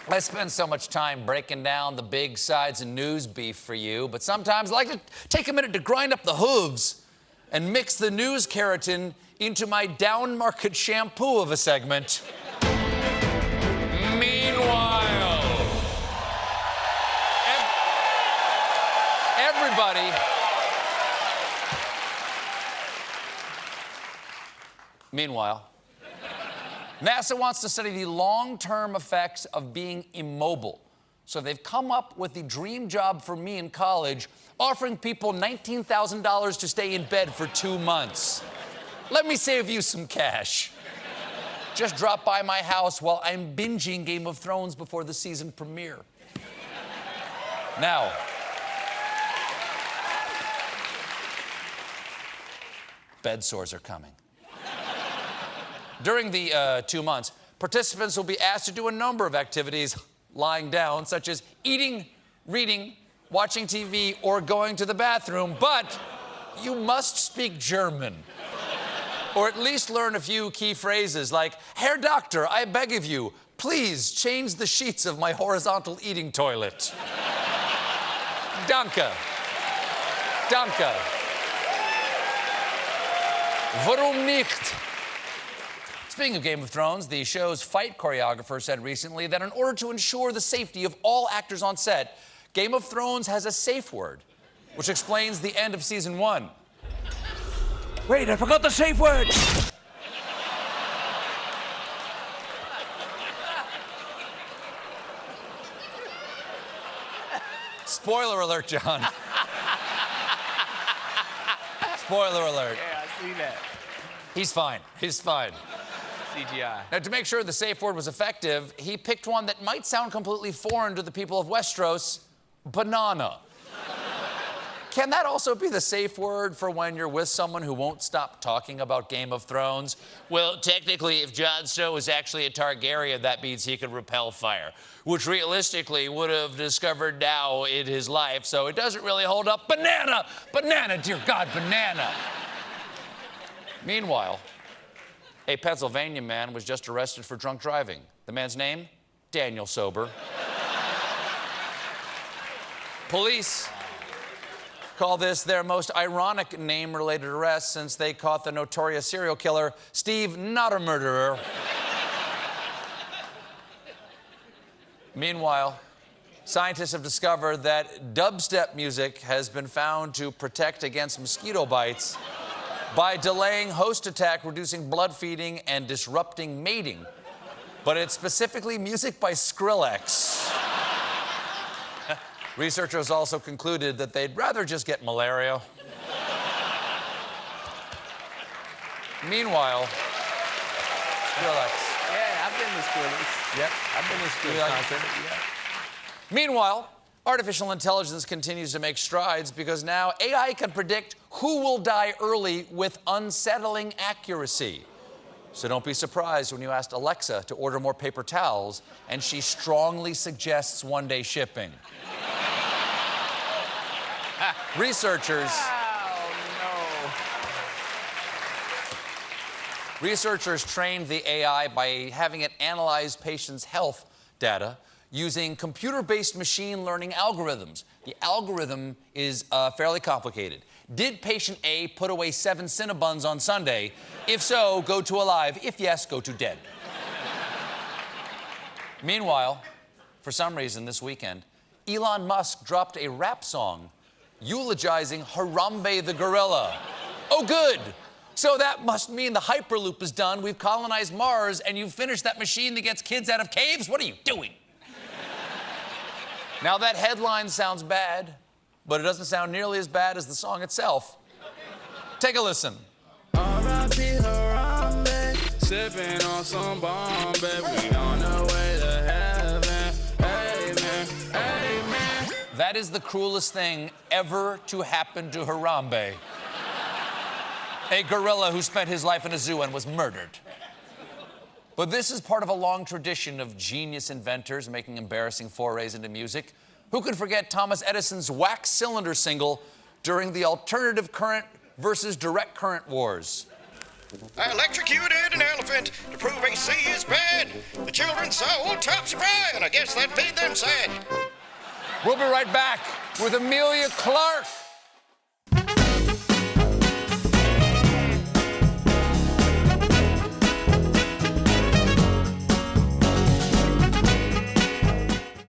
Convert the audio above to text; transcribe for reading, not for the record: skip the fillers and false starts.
I spend so much time breaking down the big sides of news beef for you, but sometimes I like to take a minute to grind up the hooves and mix the news keratin into my down-market shampoo of a segment. Meanwhile, everybody... Meanwhile, NASA wants to study the long-term effects of being immobile. So they've come up with the dream job for me in college, offering people $19,000 to stay in bed for 2 months. Let me save you some cash. Just drop by my house while I'm binging Game of Thrones before the season premiere. Now, bed sores are coming. During the 2 months, participants will be asked to do a number of activities lying down, such as eating, reading, watching TV, or going to the bathroom, but you must speak German. Or at least learn a few key phrases like, Herr Doctor, I beg of you, please change the sheets of my horizontal eating toilet. Danke. Danke. Warum nicht? Speaking of Game of Thrones, the show's fight choreographer said recently that in order to ensure the safety of all actors on set, Game of Thrones has a safe word, which explains the end of season 1. Wait, I forgot the safe word! Spoiler alert, John. Spoiler alert. Yeah, I see that. He's fine. He's fine. CGI. Now, to make sure the safe word was effective, he picked one that might sound completely foreign to the people of Westeros, banana. Can that also be the safe word for when you're with someone who won't stop talking about Game of Thrones? Well, technically, if Jon Snow was actually a Targaryen, that means he could repel fire, which realistically would have discovered now in his life, so it doesn't really hold up. Banana! Banana, dear God, banana! Meanwhile, a Pennsylvania man was just arrested for drunk driving. The man's name? Daniel Sober. Police call this their most ironic name-related arrest since they caught the notorious serial killer, Steve Not a Murderer. Meanwhile, scientists have discovered that dubstep music has been found to protect against mosquito bites by delaying host attack, reducing blood feeding, and disrupting mating. But it's specifically music by Skrillex. Researchers also concluded that they'd rather just get malaria. Meanwhile, Skrillex. Yeah, I've been to Skrillex. Yep. I've been to Skrillex concert. Yeah. Meanwhile, artificial intelligence continues to make strides because now AI can predict who will die early with unsettling accuracy. So don't be surprised when you ask Alexa to order more paper towels and she strongly suggests one-day shipping. Researchers trained the AI by having it analyze patients' health data using computer-based machine learning algorithms. The algorithm is fairly complicated. Did patient A put away 7 Cinnabons on Sunday? If so, go to alive. If yes, go to dead. Meanwhile, for some reason this weekend, Elon Musk dropped a rap song eulogizing Harambe the gorilla. Oh, good. So that must mean the Hyperloop is done, we've colonized Mars, and you've finished that machine that gets kids out of caves? What are you doing? Now, that headline sounds bad, but it doesn't sound nearly as bad as the song itself. Take a listen. R.I.P. Harambe, sipping on some Bombay, we on the way to heaven. Amen, amen. That is the cruelest thing ever to happen to Harambe. A gorilla who spent his life in a zoo and was murdered. But this is part of a long tradition of genius inventors making embarrassing forays into music. Who could forget Thomas Edison's wax cylinder single during the alternative current versus direct current wars? I electrocuted an elephant to prove AC is bad. The children saw old tops fry, and I guess that made them sad. We'll be right back with Amelia Clark.